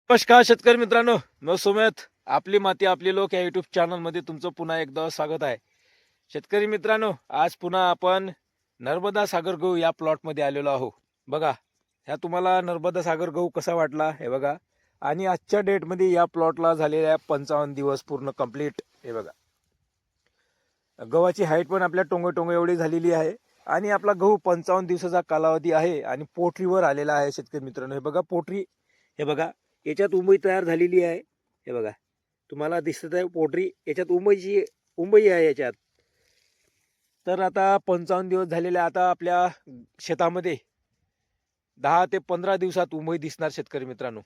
नमस्कार शेतकरी मित्रांनो, मी सुमेत. आपली माती आपली लोक या युट्यूब चॅनलमध्ये तुमचं पुन्हा एकदा स्वागत आहे. शेतकरी मित्रांनो, आज पुन्हा आपण नर्मदा सागर गहू या प्लॉटमध्ये आलेलो आहोत. बघा, ह्या तुम्हाला नर्मदा सागर गहू कसा वाटला हे बघा. आणि आजच्या डेटमध्ये या प्लॉटला झालेल्या 55 दिवस पूर्ण कंप्लीट. हे बघा, गव्हाची हाईट पण आपल्या टोंगे एवढी झालेली आहे. आणि आपला गहू 55 दिवसाचा कालावधी आहे आणि पोटरीवर आलेला आहे. शेतकरी मित्रांनो, हे बघा पोटरी, हे बघा याच्यात उंबई तयार झालेली आहे. हे बघा, तुम्हाला दिसत आहे पोटरी, याच्यात उंबई आहे याच्यात. तर आता 55 दिवस झालेले, आता आपल्या शेतामध्ये 10 ते 15 दिवसात उंबई दिसणार शेतकरी मित्रांनो.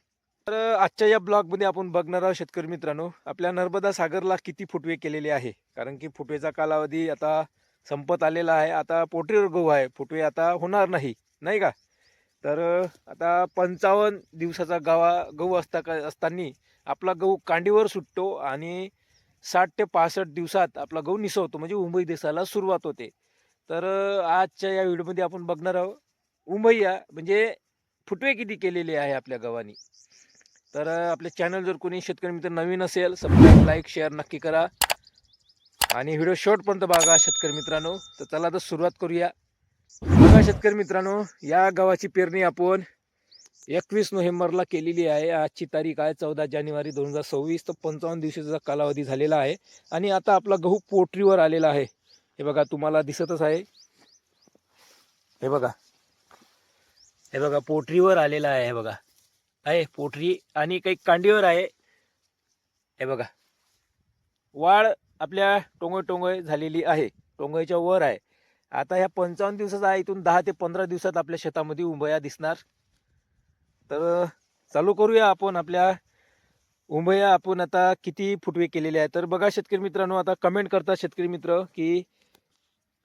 तर आजच्या या ब्लॉगमध्ये आपण बघणार आहोत शेतकरी मित्रांनो, आपल्या नर्मदा सागरला किती फुटवे केलेले आहे. कारण की फुटवेचा कालावधी आता संपत आलेला आहे. आता पोटरीवर गहू आहे, फुटवे आता होणार नाही, नाही का. तर आता 55 दिवसाचा गहू असताना आपला गहू कांडीवर सुटतो आणि 60 ते 65 दिवसात आपला गहू निसवतो, म्हणजे उंबई दिसायला सुरुवात होते. तर आजच्या या व्हिडिओमध्ये आपण बघणार आहोत उंबईया म्हणजे फुटवे किती केलेले आहे आपल्या गव्हानी. तर आपल्या चॅनल जर कोणी शेतकरी मित्र नवीन असेल, सबस्क्राईब लाईक शेअर नक्की करा आणि व्हिडिओ शेवटपर्यंत बघा शेतकरी मित्रांनो. तर चला तर सुरुवात करूया. बघा शेतकरी मित्रांनो, या गव्हाची पेरणी आपण 21 नोव्हेंबरला केलेली आहे. आजची तारीख आहे 14 जानेवारी 2026. तर 55 दिवसाचा कालावधी झालेला आहे आणि आता आपला गहू पोटरीवर आलेला आहे. हे बघा, तुम्हाला दिसतच आहे. हे बघा, हे बघा पोटरीवर आलेला आहे. हे बघा आहे पोटरी आणि काही कांडीवर आहे. हे बघा, वाढ आपल्या टोंगय झालेली आहे, टोंगयच्या वर आहे. आता ह्या 55 दिवसाचा आहे, इथून 10 ते 15 दिवसात आपल्या शेतामध्ये उंबया दिसणार. तर चालू करूया आपण आपल्या उंबया आपण आता किती फुटवे केलेले आहे. तर बघा शेतकरी मित्रांनो, आता कमेंट करतात शेतकरी मित्र की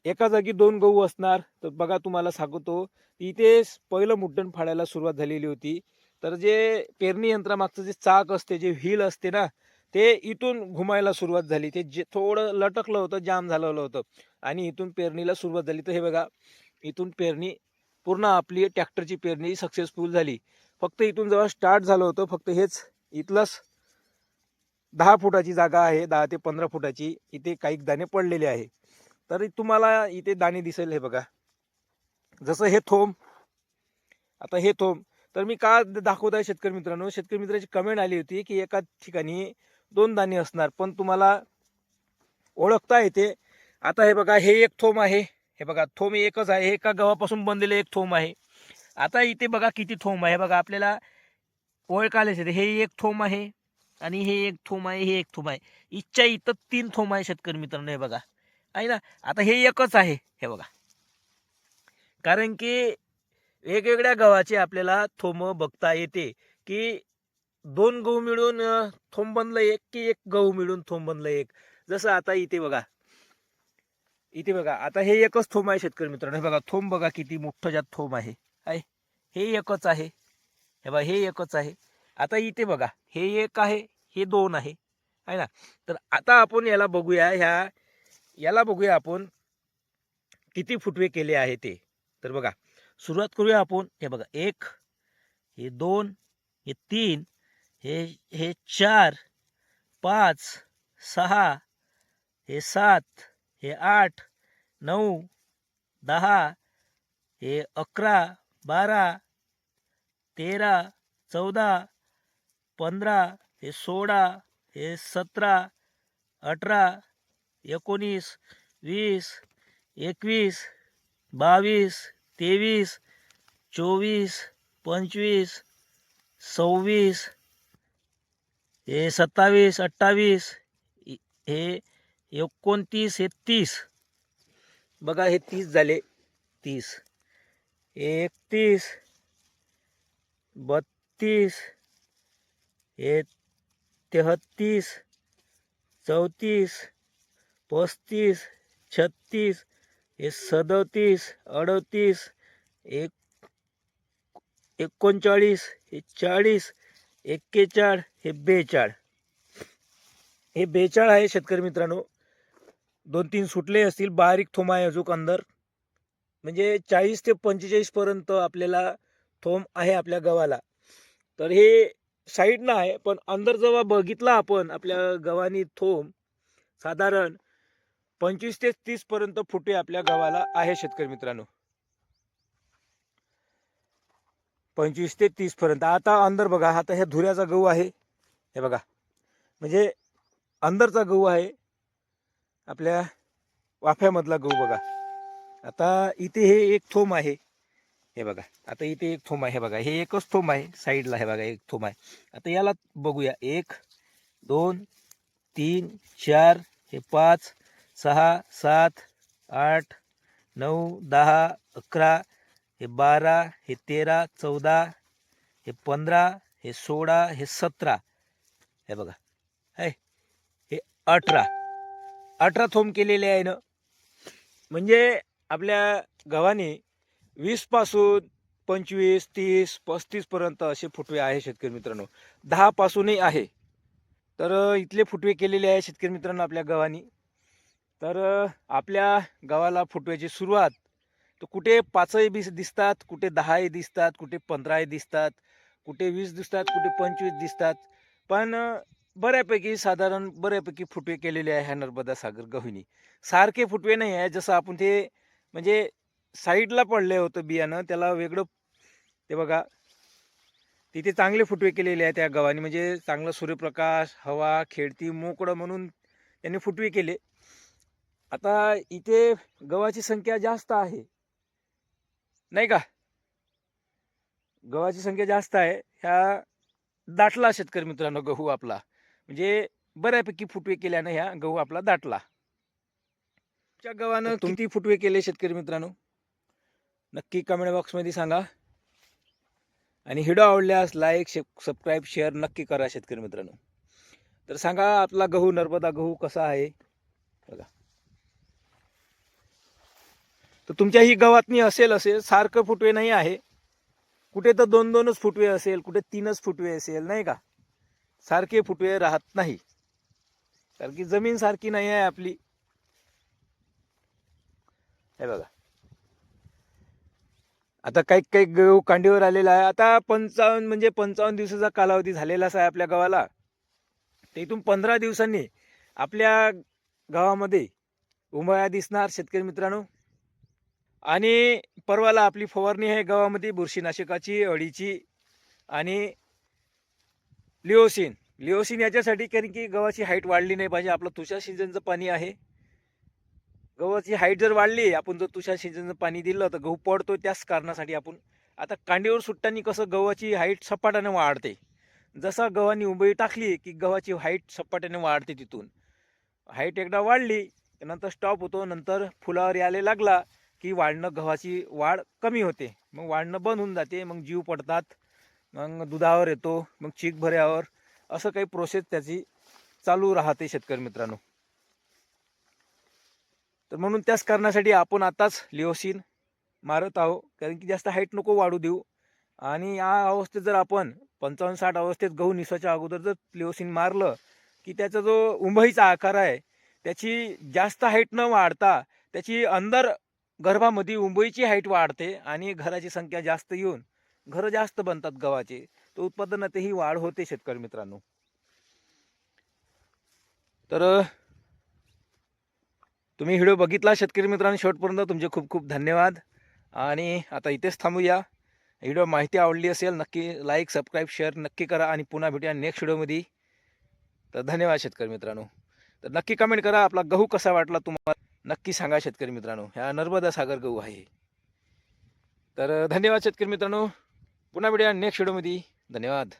एका जागी 2 गहू असणार. तर बघा, तुम्हाला सांगतो, इथे पहिलं मुड्डण फाडायला सुरुवात झालेली होती. तर जे पेरणी यंत्रामागचं जे चाक असते, जे व्हील असते ना, ते इथून घुमायला सुरुवात झाली. ते जे थोडं लटकलं होतं, जाम झालेलं होतं आणि इथून पेरणीला सुरुवात झाली. तर हे बघा, इथून पेरणी पूर्ण आपली ट्रॅक्टरची पेरणी सक्सेसफुल झाली. फक्त इथून जेव्हा स्टार्ट झालं होतं, फक्त हेच इथलंच 10 फुटाची जागा आहे, 10 ते 15 फुटाची. इथे काही दाणे पडलेले आहे. तर तुम्हाला इथे दाणे दिसेल. हे बघा, जसं हे थोंब, आता हे थोंब. तर मी का दाखवत आहे शेतकरी मित्रांनो, शेतकरी मित्राची कमेंट आली होती की एका ठिकाणी 2 दाणे असणार, पण तुम्हाला ओळखता येते. आता हे बघा, हे एक थोंब आहे. हे बघा, थोंब एकच आहे, एका गव्हापासून बनलेले एक थोंब आहे. आता इथे बघा किती थोंब आहे. बघा, आपल्याला ओळखायलाच येते. हे एक थोंब आहे आणि हे एक थोंब आहे, हे एक थोंब आहे. इच्छा इथं 3 थोंब आहे शेतकरी मित्रांनो. हे बघा आहे ना. आता हे एकच आहे. हे बघा, कारण की वेगवेगळ्या गव्हाचे आपल्याला थोंब बघता येते की 2 गहू मिळून थोंब बनलं एक, की एक गहू मिळून थोंब बनलं एक. जसं आता इथे बघा, इथे बघा, आता हे एकच थोंब आहे शेतकरी मित्रांनो. हे बघा थोंब, बघा किती मोठं ज्यात थोंब आहे. हे एकच आहे. हे बघा, हे एकच आहे. आता इथे बघा, हे एक आहे, हे 2 आहे, आहे ना. तर आता आपण याला बघूया, याला बघूया आपण किती फुटवे केले आहे ते. तर बघा, सुरुवात करूया आपण. हे बघा, 1, हे 2, हे 3, हे 4, 5, 6, हे 7, हे 8, 9, 10, हे 11, 12, 13, 14, 15, हे 16, हे 17, 18, 19, 20, 21, 22, 23, 24, 25, 26, हे 27, 28, हे 29, हे 30. बघा, हे 30 झाले. 30, 31, 32, हे 33, 34, 35, 36, हे 37, 38, 39, हे 40, 41, हे 42. हे 42 आहे शेतकरी मित्रांनो. 2-3 सुटले असतील, बारीक थोंब आहे अजून अंदर. म्हणजे 40 ते 45 पर्यंत आपल्याला थोंब आहे आपल्या गव्हाला. तर हे साईडनं आहे, पण अंदर जेव्हा बघितला आपण आपल्या गव्हाणी थोम साधारण 25 ते 30 पर्यंत फुटे आपल्या गव्हाला आहे शेतकरी मित्रांनो. 25 ते 30 पर्यंत. आता अंदर बघा, आता ह्या धुऱ्याचा गहू आहे, हे बघा, म्हणजे अंदरचा गहू आहे, आपल्या वाफ्यामधला गहू बघा. आता इथे हे एक थोम आहे, हे बघा. आता इथे एक थोम आहे, हे बघा, हे एकच थोम आहे साईडला, हे बघा एक थोम आहे. आता याला बघूया, 1 2 3 4 हे 5 6 7 8 9 10 11 हे 12 हे 13 14 हे 15 हे 16 हे 17 हे बघा, हे 18 थोम केलेले आहे ना. म्हणजे आपल्या गव्हाने 20 पासून 25 30 35 पर्यंत असे फुटवे आहे शेतकरी मित्रांनो. 10 पासूनही आहे. तर इथले फुटवे केलेले आहे शेतकरी मित्रांनो आपल्या गव्हानी. तर आपल्या गव्हाला फुटव्याची सुरुवात तर कुठे 5ही दिसतात, कुठे 10ही दिसतात, कुठे 15ही दिसतात, कुठे 20 दिसतात, कुठे 25 दिसतात. पण बऱ्यापैकी साधारण बऱ्यापैकी फुटवे केलेले आहे ह्या नर्मदा सागर गव्हाणी. सारखे फुटवे नाही आहे, जसं आपण ते म्हणजे साईडला पडले होतं बियाणं त्याला वेगळं. ते बघा, तिथे चांगले फुटवे केलेले आहे त्या गव्हाणी, म्हणजे चांगला सूर्यप्रकाश हवा खेळती मोकळं म्हणून त्यांनी फुटवे केले. आता इथे गव्हाची संख्या जास्त आहे, नाही का? गव्हाची संख्या जास्त आहे. ह्या दाटला शेतकरी मित्रांनो गहू आपला, म्हणजे बऱ्यापैकी फुटवे केल्यानं ह्या गहू आपला दाटला. त्या गव्हानं किती फुटवे केले शेतकरी मित्रांनो नक्की कमेंट बॉक्समध्ये सांगा. आणि व्हिडिओ आवडल्यास लाईक सबस्क्राईब शेअर नक्की करा शेतकरी मित्रांनो. तर सांगा आपला गहू नर्मदा गहू कसा आहे बघा. तर तुमच्या ही गव्हातनी असेल सारखं फुटवे नाही आहे, कुठे तर 2-2च फुटवे असेल, कुठे 3च फुटवे असेल, नाही का? सारखे फुटवे राहत नाही, कारण की जमीन सारखी नाही आहे आपली. हे बघा, आता काही काही गहू कांडीवर आलेला आहे. आता 55 म्हणजे 55 दिवसाचा कालावधी झालेलाच आहे आपल्या गव्हाला. तर इथून 15 दिवसांनी आपल्या गावामध्ये उंबळ्या दिसणार शेतकरी मित्रांनो. आणि परवाला आपली फवारणी आहे गावामध्ये बुरशीनाशकाची, अळीची आणि लिओसिन याच्यासाठी, कारण की गव्हाची हाईट वाढली नाही पाहिजे. आपलं तुषार सिंचनचं पाणी आहे. गव्हाची हाईट जर वाढली, आपण जर तुषार सिंचनचं पाणी दिलं तर गहू पडतो. त्याच कारणासाठी आपण आता कांडीवर सुट्टानी कसं गव्हाची हाईट सपाट्याने वाढते, जसा गव्हानी उंबळी टाकली की गव्हाची हाईट सपाट्याने वाढते. तिथून हाईट एकदा वाढली नंतर स्टॉप होतो. नंतर फुलावर यायला लागला की गव्हाची वाढ कमी होते, मग वाढणं बंद होऊन जाते, मग जीव पडतात, मग दुधावर येतो, मग चीक भऱ्यावर, असं काही प्रोसेस त्याची चालू राहते शेतकरी मित्रांनो. तर म्हणून त्याच कारणासाठी आपण आताच लिओसिन मारत आहोत, कारण की जास्त हाईट नको वाढू देऊ. आणि या अवस्थेत जर आपण 55-60 अवस्थेत गहू निसाच्या अगोदर जर लिओसिन मारलं की त्याचा जो उंबईचा आकार आहे त्याची जास्त हाईट न वाढता त्याची अंदर गर्भामध्ये उंबईची हाईट वाढते आणि घराची संख्या जास्त येऊन घरं जास्त बनतात गव्हाचे, तर उत्पादनातही वाढ होते शेतकरी मित्रांनो. तर तुम्ही व्हिडिओ बघितला शेतकरी मित्रांनो शेवटपर्यंत, तुमचे खूप खूप धन्यवाद. आणि आता इथेच थांबूया. व्हिडिओ माहिती आवडली असेल नक्की लाईक सबस्क्राईब शेअर नक्की करा आणि पुन्हा भेटूया नेक्स्ट व्हिडिओमध्ये. तर धन्यवाद शेतकरी मित्रांनो. तर नक्की कमेंट करा आपला गहू कसा वाटला तुम्हाला, नक्की सांगा शेतकरी मित्रांनो. ह्या नर्मदा सागर गहू आहे. तर धन्यवाद शेतकरी मित्रांनो, पुन्हा भेटूया नेक्स्ट व्हिडिओमध्ये. धन्यवाद.